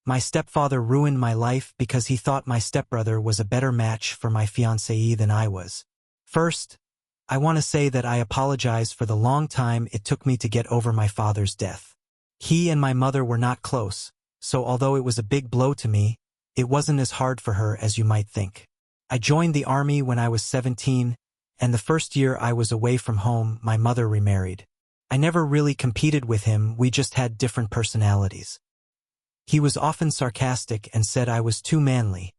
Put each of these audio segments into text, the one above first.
My stepfather ruined my life because he thought my stepbrother was a better match for my fiancée than I was. First, I want to say that I apologize for the long time it took me to get over my father's death. He and my mother were not close, so although it was a big blow to me, it wasn't as hard for her as you might think. I joined the army when I was 17, and the first year I was away from home, my mother remarried. I never really competed with him, we just had different personalities. He was often sarcastic and said I was too manly,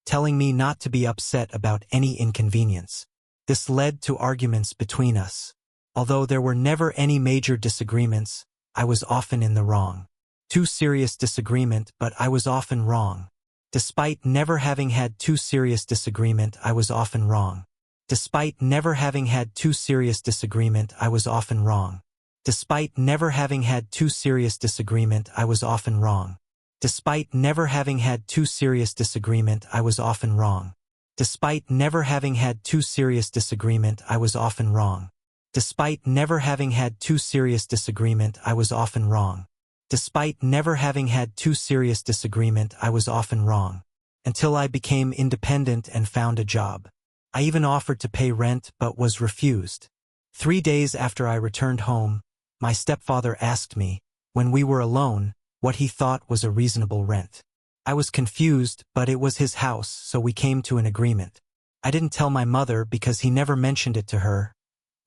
telling me not to be upset about any inconvenience. This led to arguments between us. Although there were never any major disagreements, I was often in the wrong. Too serious disagreement, but I was often wrong. Despite never having had too serious disagreement, I was often wrong. Despite never having had too serious disagreement, I was often wrong. Despite never having had too serious disagreement, I was often wrong. Despite never having had too serious disagreement, I was often wrong. Despite never having had too serious disagreement, I was often wrong. Despite never having had too serious disagreement, I was often wrong. Despite never having had too serious disagreement, I was often wrong. Until I became independent and found a job. I even offered to pay rent but was refused. 3 days after I returned home, my stepfather asked me, when we were alone, what he thought was a reasonable rent. I was confused, but it was his house, so we came to an agreement. I didn't tell my mother because he never mentioned it to her.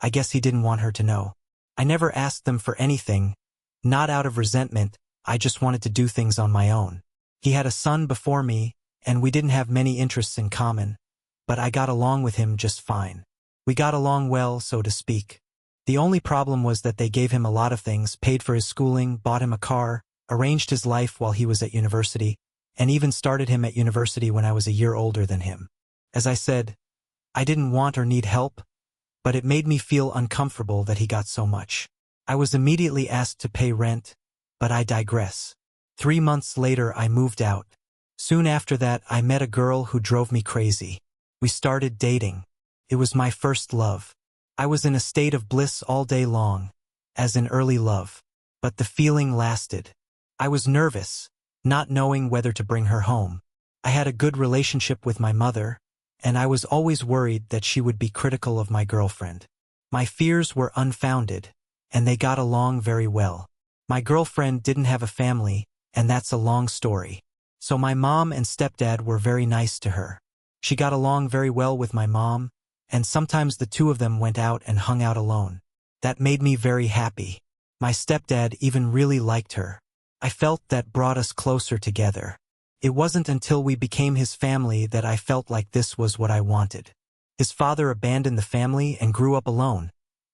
I guess he didn't want her to know. I never asked them for anything, not out of resentment, I just wanted to do things on my own. He had a son before me, and we didn't have many interests in common, but I got along with him just fine. We got along well, so to speak. The only problem was that they gave him a lot of things, paid for his schooling, bought him a car, arranged his life while he was at university, and even started him at university when I was a year older than him. As I said, I didn't want or need help, but it made me feel uncomfortable that he got so much. I was immediately asked to pay rent, but I digress. 3 months later I moved out. Soon after that I met a girl who drove me crazy. We started dating. It was my first love. I was in a state of bliss all day long, as in early love. But the feeling lasted. I was nervous, not knowing whether to bring her home. I had a good relationship with my mother, and I was always worried that she would be critical of my girlfriend. My fears were unfounded, and they got along very well. My girlfriend didn't have a family, and that's a long story. So my mom and stepdad were very nice to her. She got along very well with my mom, and sometimes the two of them went out and hung out alone. That made me very happy. My stepdad even really liked her. I felt that brought us closer together. It wasn't until we became his family that I felt like this was what I wanted. His father abandoned the family and grew up alone,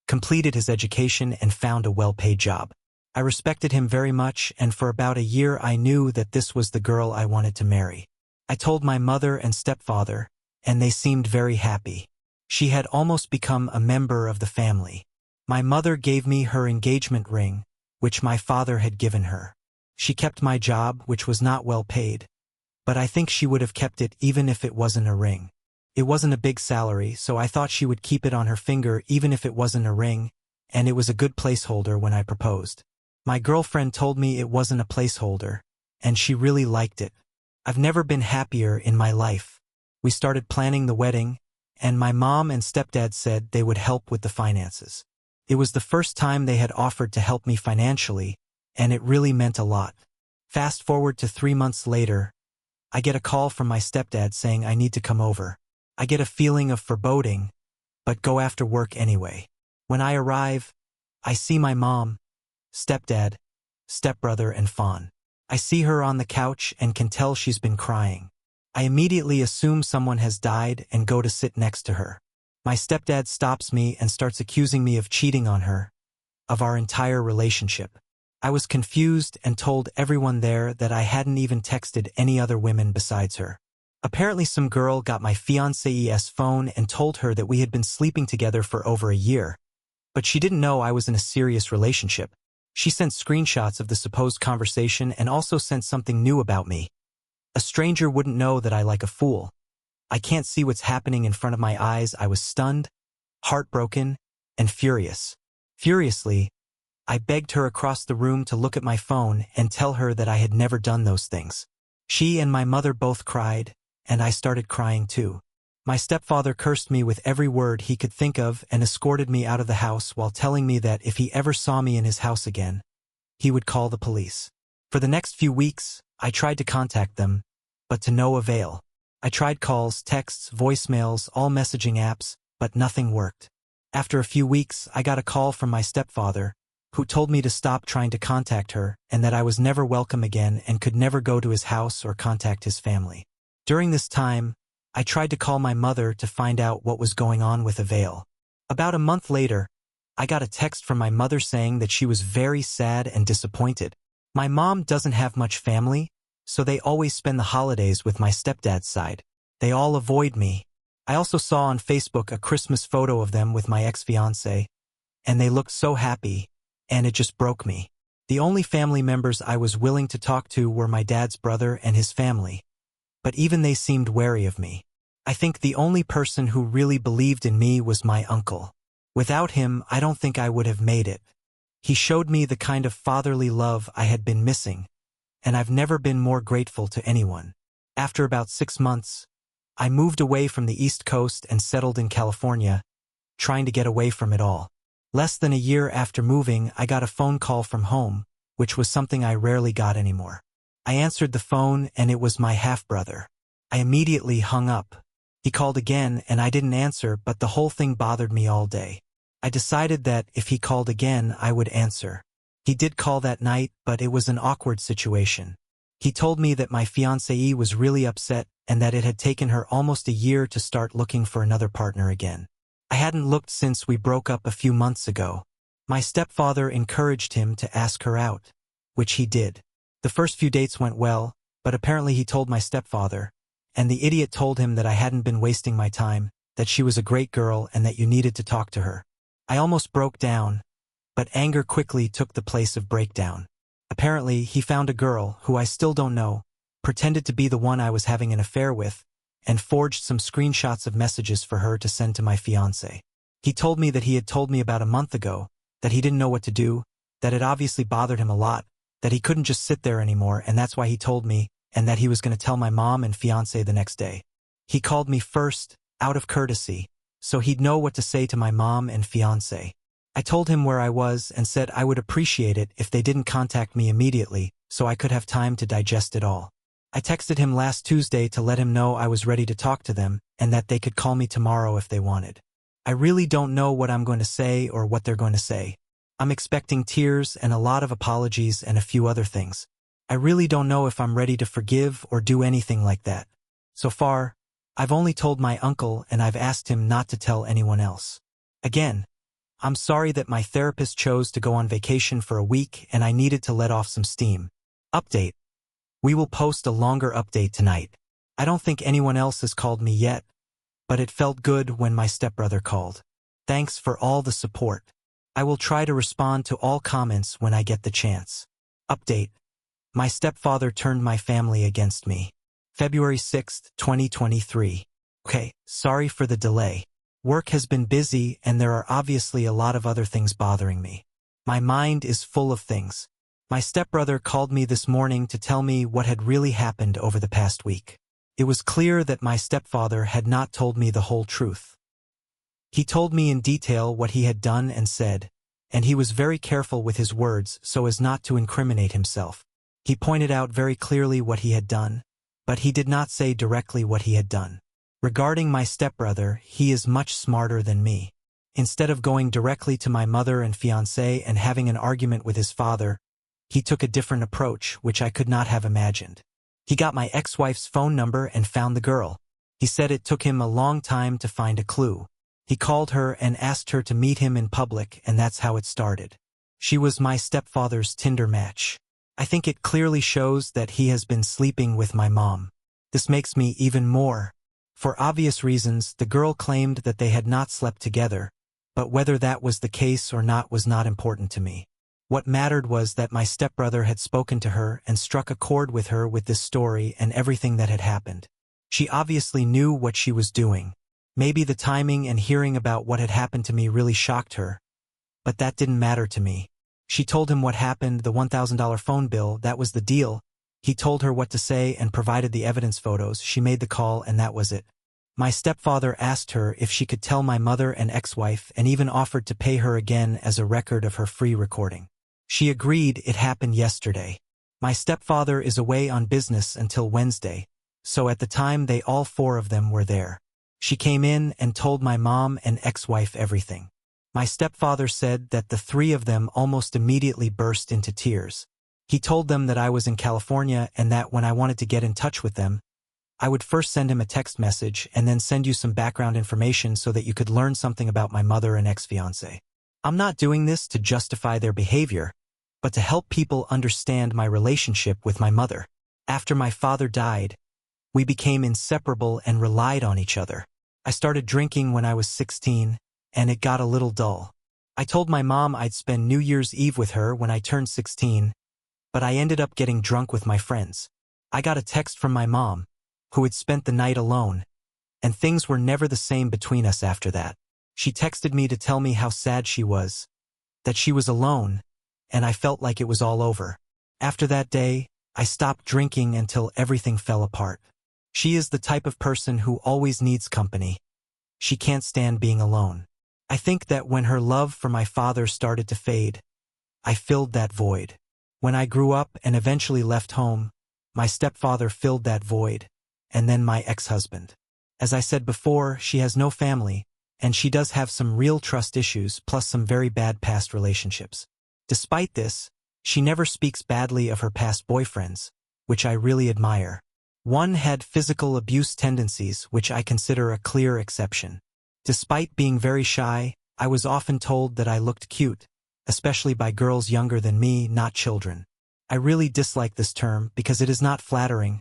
completed his education and found a well-paid job. I respected him very much, and for about a year I knew that this was the girl I wanted to marry. I told my mother and stepfather, and they seemed very happy. She had almost become a member of the family. My mother gave me her engagement ring, which my father had given her. She kept my job, which was not well paid, but I think she would have kept it even if it wasn't a ring. It wasn't a big salary, so I thought she would keep it on her finger even if it wasn't a ring, and it was a good placeholder when I proposed. My girlfriend told me it wasn't a placeholder, and she really liked it. I've never been happier in my life. We started planning the wedding, and my mom and stepdad said they would help with the finances. It was the first time they had offered to help me financially, and it really meant a lot. Fast forward to 3 months later, I get a call from my stepdad saying I need to come over. I get a feeling of foreboding, but go after work anyway. When I arrive, I see my mom, stepdad, stepbrother, and Fawn. I see her on the couch and can tell she's been crying. I immediately assume someone has died and go to sit next to her. My stepdad stops me and starts accusing me of cheating on her, of our entire relationship. I was confused and told everyone there that I hadn't even texted any other women besides her. Apparently some girl got my fiancée's phone and told her that we had been sleeping together for over a year, but she didn't know I was in a serious relationship. She sent screenshots of the supposed conversation and also sent something new about me. A stranger wouldn't know that I like a fool. I can't see what's happening in front of my eyes. I was stunned, heartbroken, and furious. Furiously, I begged her across the room to look at my phone and tell her that I had never done those things. She and my mother both cried, and I started crying too. My stepfather cursed me with every word he could think of and escorted me out of the house while telling me that if he ever saw me in his house again, he would call the police. For the next few weeks, I tried to contact them, but to no avail. I tried calls, texts, voicemails, all messaging apps, but nothing worked. After a few weeks, I got a call from my stepfather, who told me to stop trying to contact her and that I was never welcome again and could never go to his house or contact his family. During this time, I tried to call my mother to find out what was going on with Avail. About a month later, I got a text from my mother saying that she was very sad and disappointed. My mom doesn't have much family, so they always spend the holidays with my stepdad's side. They all avoid me. I also saw on Facebook a Christmas photo of them with my ex-fiancé, and they looked so happy, and it just broke me. The only family members I was willing to talk to were my dad's brother and his family, but even they seemed wary of me. I think the only person who really believed in me was my uncle. Without him, I don't think I would have made it. He showed me the kind of fatherly love I had been missing, and I've never been more grateful to anyone. After about 6 months, I moved away from the East Coast and settled in California, trying to get away from it all. Less than a year after moving, I got a phone call from home, which was something I rarely got anymore. I answered the phone and it was my half-brother. I immediately hung up. He called again and I didn't answer, but the whole thing bothered me all day. I decided that if he called again, I would answer. He did call that night, but it was an awkward situation. He told me that my fiancée was really upset and that it had taken her almost a year to start looking for another partner again. I hadn't looked since we broke up a few months ago. My stepfather encouraged him to ask her out, which he did. The first few dates went well, but apparently he told my stepfather, and the idiot told him that I hadn't been wasting my time, that she was a great girl and that you needed to talk to her. I almost broke down, but anger quickly took the place of breakdown. Apparently, he found a girl, who I still don't know, pretended to be the one I was having an affair with, and forged some screenshots of messages for her to send to my fiancé. He told me that he had told me about a month ago, that he didn't know what to do, that it obviously bothered him a lot, that he couldn't just sit there anymore and that's why he told me, and that he was going to tell my mom and fiancé the next day. He called me first, out of courtesy, so he'd know what to say to my mom and fiancé. I told him where I was and said I would appreciate it if they didn't contact me immediately so I could have time to digest it all. I texted him last Tuesday to let him know I was ready to talk to them and that they could call me tomorrow if they wanted. I really don't know what I'm going to say or what they're going to say. I'm expecting tears and a lot of apologies and a few other things. I really don't know if I'm ready to forgive or do anything like that. So far, I've only told my uncle and I've asked him not to tell anyone else. Again, I'm sorry that my therapist chose to go on vacation for a week and I needed to let off some steam. Update. We will post a longer update tonight. I don't think anyone else has called me yet, but it felt good when my stepbrother called. Thanks for all the support. I will try to respond to all comments when I get the chance. Update. My stepfather turned my family against me. February 6, 2023. Okay, sorry for the delay. Work has been busy and there are obviously a lot of other things bothering me. My mind is full of things. My stepbrother called me this morning to tell me what had really happened over the past week. It was clear that my stepfather had not told me the whole truth. He told me in detail what he had done and said, and he was very careful with his words so as not to incriminate himself. He pointed out very clearly what he had done, but he did not say directly what he had done. Regarding my stepbrother, he is much smarter than me. Instead of going directly to my mother and fiancé and having an argument with his father, he took a different approach, which I could not have imagined. He got my ex-wife's phone number and found the girl. He said it took him a long time to find a clue. He called her and asked her to meet him in public, and that's how it started. She was my stepfather's Tinder match. I think it clearly shows that he has been sleeping with my mom. This makes me even more. For obvious reasons, the girl claimed that they had not slept together, but whether that was the case or not was not important to me. What mattered was that my stepbrother had spoken to her and struck a chord with her with this story and everything that had happened. She obviously knew what she was doing. Maybe the timing and hearing about what had happened to me really shocked her, but that didn't matter to me. She told him what happened, the $1,000 phone bill, that was the deal. He told her what to say and provided the evidence photos. She made the call and that was it. My stepfather asked her if she could tell my mother and ex-wife and even offered to pay her again as a record of her free recording. She agreed. It happened yesterday. My stepfather is away on business until Wednesday, so at the time all four of them were there. She came in and told my mom and ex-wife everything. My stepfather said that the three of them almost immediately burst into tears. He told them that I was in California and that when I wanted to get in touch with them, I would first send him a text message and then send you some background information so that you could learn something about my mother and ex-fiancé. I'm not doing this to justify their behavior, but to help people understand my relationship with my mother. After my father died, we became inseparable and relied on each other. I started drinking when I was 16, and it got a little dull. I told my mom I'd spend New Year's Eve with her when I turned 16, but I ended up getting drunk with my friends. I got a text from my mom, who had spent the night alone, and things were never the same between us after that. She texted me to tell me how sad she was, that she was alone, and I felt like it was all over. After that day, I stopped drinking until everything fell apart. She is the type of person who always needs company. She can't stand being alone. I think that when her love for my father started to fade, I filled that void. When I grew up and eventually left home, my stepfather filled that void, and then my ex-husband. As I said before, she has no family, and she does have some real trust issues plus some very bad past relationships. Despite this, she never speaks badly of her past boyfriends, which I really admire. One had physical abuse tendencies, which I consider a clear exception. Despite being very shy, I was often told that I looked cute, especially by girls younger than me, not children. I really dislike this term because it is not flattering,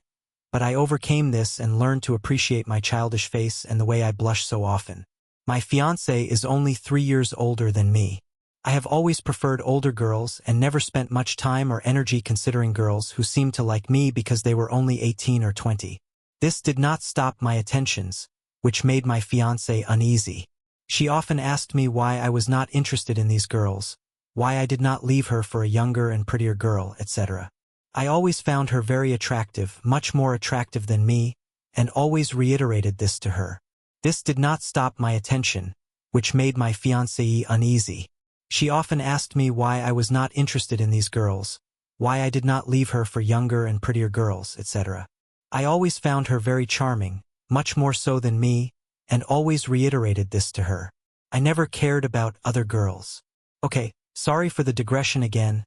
but I overcame this and learned to appreciate my childish face and the way I blush so often. My fiancé is only 3 years older than me. I have always preferred older girls and never spent much time or energy considering girls who seemed to like me because they were only 18 or 20. This did not stop my attentions, which made my fiancé uneasy. She often asked me why I was not interested in these girls, why I did not leave her for a younger and prettier girl, etc. I always found her very attractive, much more attractive than me, and always reiterated this to her. This did not stop my attention, which made my fiancé uneasy. She often asked me why I was not interested in these girls, why I did not leave her for younger and prettier girls, etc. I always found her very charming, much more so than me, and always reiterated this to her. I never cared about other girls. Okay, sorry for the digression again.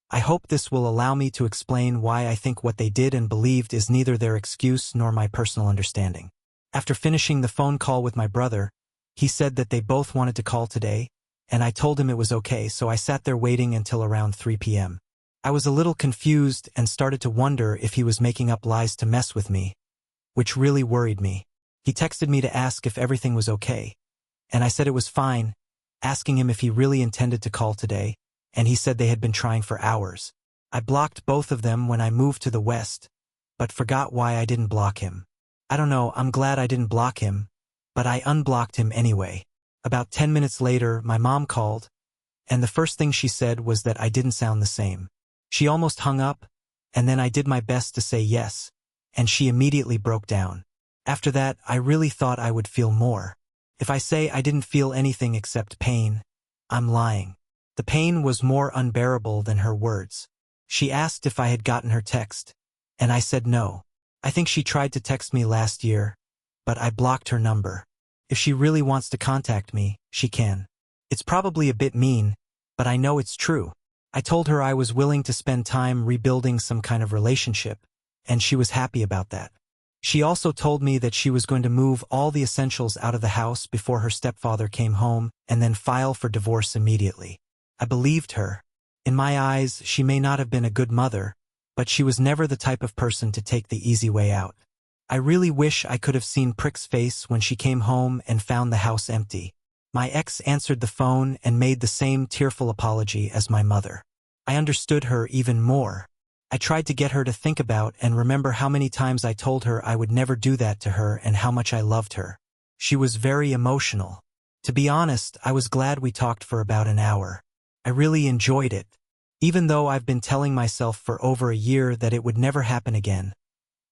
I hope this will allow me to explain why I think what they did and believed is neither their excuse nor my personal understanding. After finishing the phone call with my brother, he said that they both wanted to call today, and I told him it was okay, so I sat there waiting until around 3 p.m. I was a little confused and started to wonder if he was making up lies to mess with me, which really worried me. He texted me to ask if everything was okay, and I said it was fine, asking him if he really intended to call today, and he said they had been trying for hours. I blocked both of them when I moved to the West, but forgot why I didn't block him. I don't know, I'm glad I didn't block him, but I unblocked him anyway. About 10 minutes later, my mom called, and the first thing she said was that I didn't sound the same. She almost hung up, and then I did my best to say yes, and she immediately broke down. After that, I really thought I would feel more. If I say I didn't feel anything except pain, I'm lying. The pain was more unbearable than her words. She asked if I had gotten her text, and I said no. I think she tried to text me last year, but I blocked her number. If she really wants to contact me, she can. It's probably a bit mean, but I know it's true. I told her I was willing to spend time rebuilding some kind of relationship, and she was happy about that. She also told me that she was going to move all the essentials out of the house before her stepfather came home and then file for divorce immediately. I believed her. In my eyes, she may not have been a good mother, but she was never the type of person to take the easy way out. I really wish I could have seen Prick's face when she came home and found the house empty. My ex answered the phone and made the same tearful apology as my mother. I understood her even more. I tried to get her to think about and remember how many times I told her I would never do that to her and how much I loved her. She was very emotional. To be honest, I was glad we talked for about an hour. I really enjoyed it. Even though I've been telling myself for over a year that it would never happen again,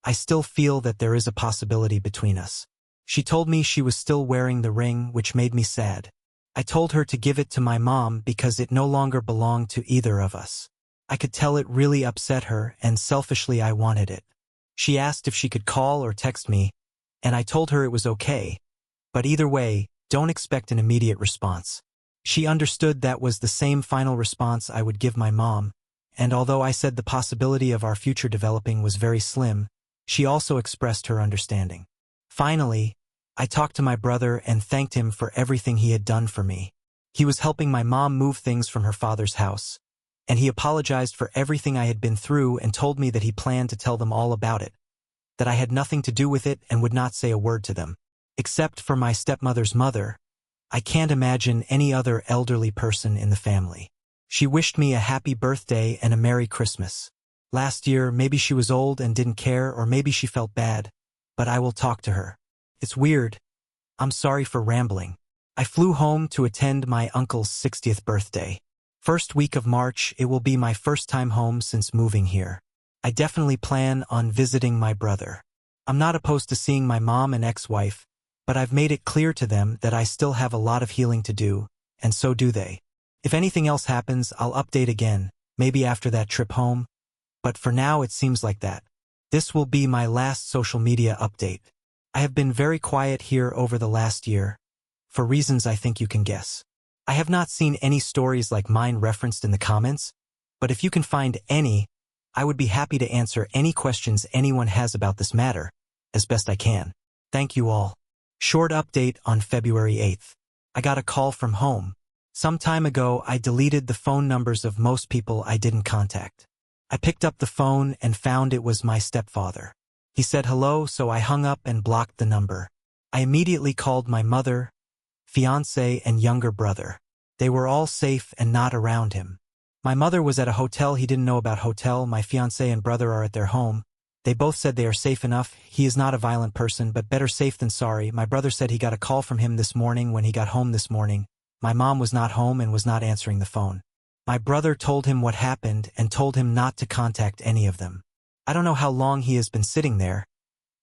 I still feel that there is a possibility between us. She told me she was still wearing the ring, which made me sad. I told her to give it to my mom because it no longer belonged to either of us. I could tell it really upset her, and selfishly I wanted it. She asked if she could call or text me, and I told her it was okay. But either way, don't expect an immediate response. She understood that was the same final response I would give my mom, and although I said the possibility of our future developing was very slim, she also expressed her understanding. Finally, I talked to my brother and thanked him for everything he had done for me. He was helping my mom move things from her father's house, and he apologized for everything I had been through and told me that he planned to tell them all about it, that I had nothing to do with it and would not say a word to them. Except for my stepmother's mother, I can't imagine any other elderly person in the family. She wished me a happy birthday and a Merry Christmas. Last year, maybe she was old and didn't care, or maybe she felt bad, but I will talk to her. It's weird. I'm sorry for rambling. I flew home to attend my uncle's 60th birthday. First week of March, it will be my first time home since moving here. I definitely plan on visiting my brother. I'm not opposed to seeing my mom and ex-wife, but I've made it clear to them that I still have a lot of healing to do, and so do they. If anything else happens, I'll update again, maybe after that trip home. But for now, it seems like that. This will be my last social media update. I have been very quiet here over the last year, for reasons I think you can guess. I have not seen any stories like mine referenced in the comments, but if you can find any, I would be happy to answer any questions anyone has about this matter, as best I can. Thank you all. Short update on February 8th. I got a call from home. Some time ago, I deleted the phone numbers of most people I didn't contact. I picked up the phone and found it was my stepfather. He said hello, so I hung up and blocked the number. I immediately called my mother, fiancé, and younger brother. They were all safe and not around him. My mother was at a hotel he didn't know about. My fiancé and brother are at their home. They both said they are safe enough. He is not a violent person, but better safe than sorry. My brother said he got a call from him this morning when he got home this morning. My mom was not home and was not answering the phone. My brother told him what happened and told him not to contact any of them. I don't know how long he has been sitting there,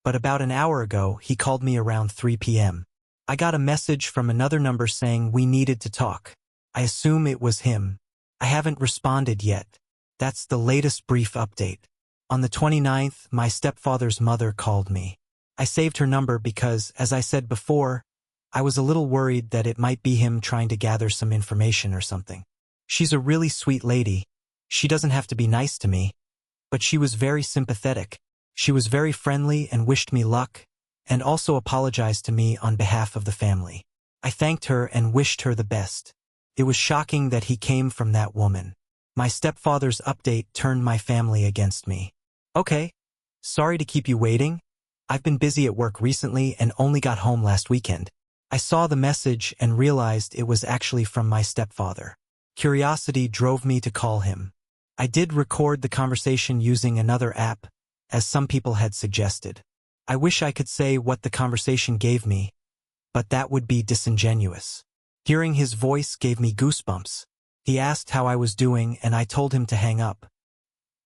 but about an hour ago, he called me around 3 p.m. I got a message from another number saying we needed to talk. I assume it was him. I haven't responded yet. That's the latest brief update. On the 29th, my stepfather's mother called me. I saved her number because, as I said before, I was a little worried that it might be him trying to gather some information or something. She's a really sweet lady. She doesn't have to be nice to me, but she was very sympathetic. She was very friendly and wished me luck, and also apologized to me on behalf of the family. I thanked her and wished her the best. It was shocking that he came from that woman. My stepfather's update turned my family against me. Okay. Sorry to keep you waiting. I've been busy at work recently and only got home last weekend. I saw the message and realized it was actually from my stepfather. Curiosity drove me to call him. I did record the conversation using another app, as some people had suggested. I wish I could say what the conversation gave me, but that would be disingenuous. Hearing his voice gave me goosebumps. He asked how I was doing and I told him to hang up.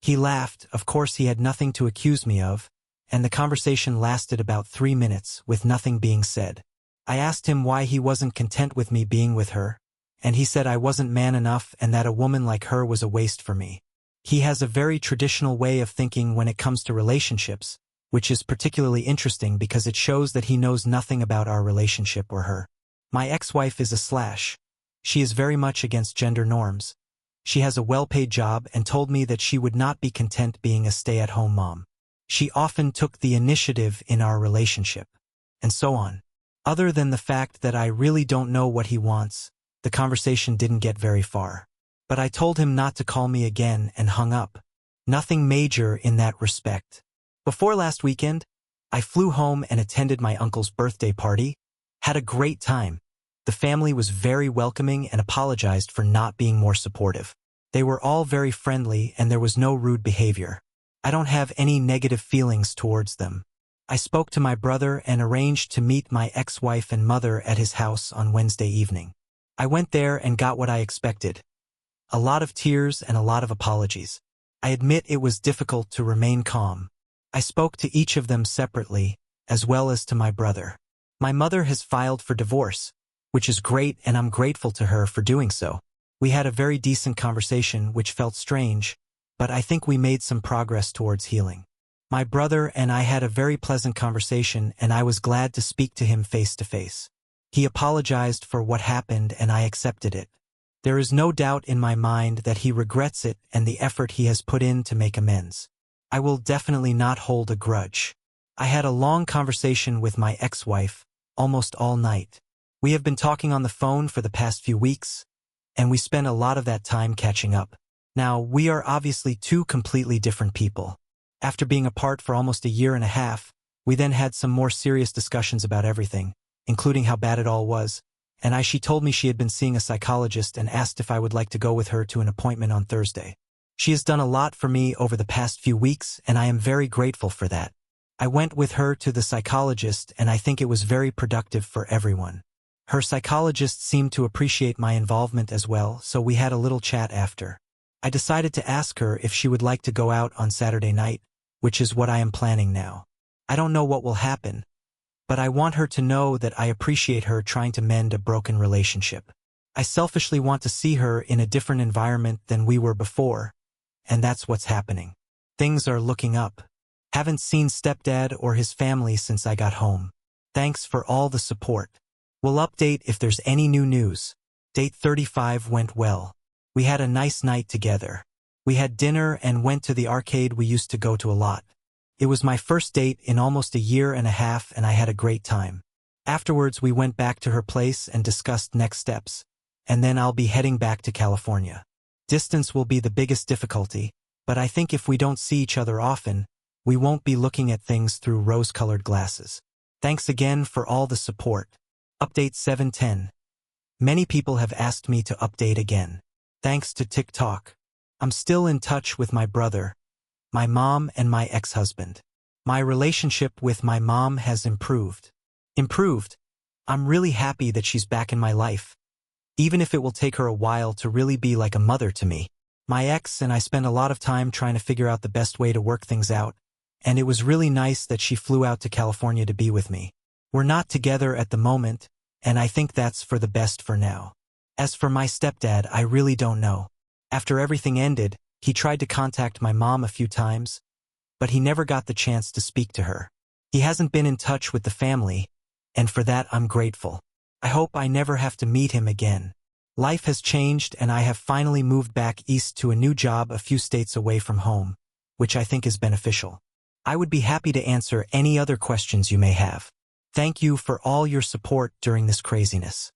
He laughed. Of course he had nothing to accuse me of, and the conversation lasted about 3 minutes with nothing being said. I asked him why he wasn't content with me being with her, and he said I wasn't man enough and that a woman like her was a waste for me. He has a very traditional way of thinking when it comes to relationships, which is particularly interesting because it shows that he knows nothing about our relationship or her. My ex-wife is a slash. She is very much against gender norms. She has a well-paid job and told me that she would not be content being a stay-at-home mom. She often took the initiative in our relationship, and so on. Other than the fact that I really don't know what he wants, the conversation didn't get very far. But I told him not to call me again and hung up. Nothing major in that respect. Before last weekend, I flew home and attended my uncle's birthday party. Had a great time. The family was very welcoming and apologized for not being more supportive. They were all very friendly and there was no rude behavior. I don't have any negative feelings towards them. I spoke to my brother and arranged to meet my ex-wife and mother at his house on Wednesday evening. I went there and got what I expected. A lot of tears and a lot of apologies. I admit it was difficult to remain calm. I spoke to each of them separately, as well as to my brother. My mother has filed for divorce, which is great, and I'm grateful to her for doing so. We had a very decent conversation, which felt strange, but I think we made some progress towards healing. My brother and I had a very pleasant conversation, and I was glad to speak to him face to face. He apologized for what happened, and I accepted it. There is no doubt in my mind that he regrets it and the effort he has put in to make amends. I will definitely not hold a grudge. I had a long conversation with my ex-wife, almost all night. We have been talking on the phone for the past few weeks, and we spent a lot of that time catching up. Now, we are obviously two completely different people. After being apart for almost a year and a half, we then had some more serious discussions about everything, including how bad it all was, and she told me she had been seeing a psychologist and asked if I would like to go with her to an appointment on Thursday. She has done a lot for me over the past few weeks, and I am very grateful for that. I went with her to the psychologist, and I think it was very productive for everyone. Her psychologist seemed to appreciate my involvement as well, so we had a little chat after. I decided to ask her if she would like to go out on Saturday night, which is what I am planning now. I don't know what will happen, but I want her to know that I appreciate her trying to mend a broken relationship. I selfishly want to see her in a different environment than we were before, and that's what's happening. Things are looking up. Haven't seen stepdad or his family since I got home. Thanks for all the support. We'll update if there's any new news. Date 35 went well. We had a nice night together. We had dinner and went to the arcade we used to go to a lot. It was my first date in almost a year and a half, and I had a great time. Afterwards, we went back to her place and discussed next steps, and then I'll be heading back to California. Distance will be the biggest difficulty, but I think if we don't see each other often, we won't be looking at things through rose-colored glasses. Thanks again for all the support. Update 710. Many people have asked me to update again. Thanks to TikTok. I'm still in touch with my brother, my mom, and my ex-husband. My relationship with my mom has improved. I'm really happy that she's back in my life, even if it will take her a while to really be like a mother to me. My ex and I spent a lot of time trying to figure out the best way to work things out, and it was really nice that she flew out to California to be with me. We're not together at the moment, and I think that's for the best for now. As for my stepdad, I really don't know. After everything ended, he tried to contact my mom a few times, but he never got the chance to speak to her. He hasn't been in touch with the family, and for that I'm grateful. I hope I never have to meet him again. Life has changed, and I have finally moved back east to a new job a few states away from home, which I think is beneficial. I would be happy to answer any other questions you may have. Thank you for all your support during this craziness.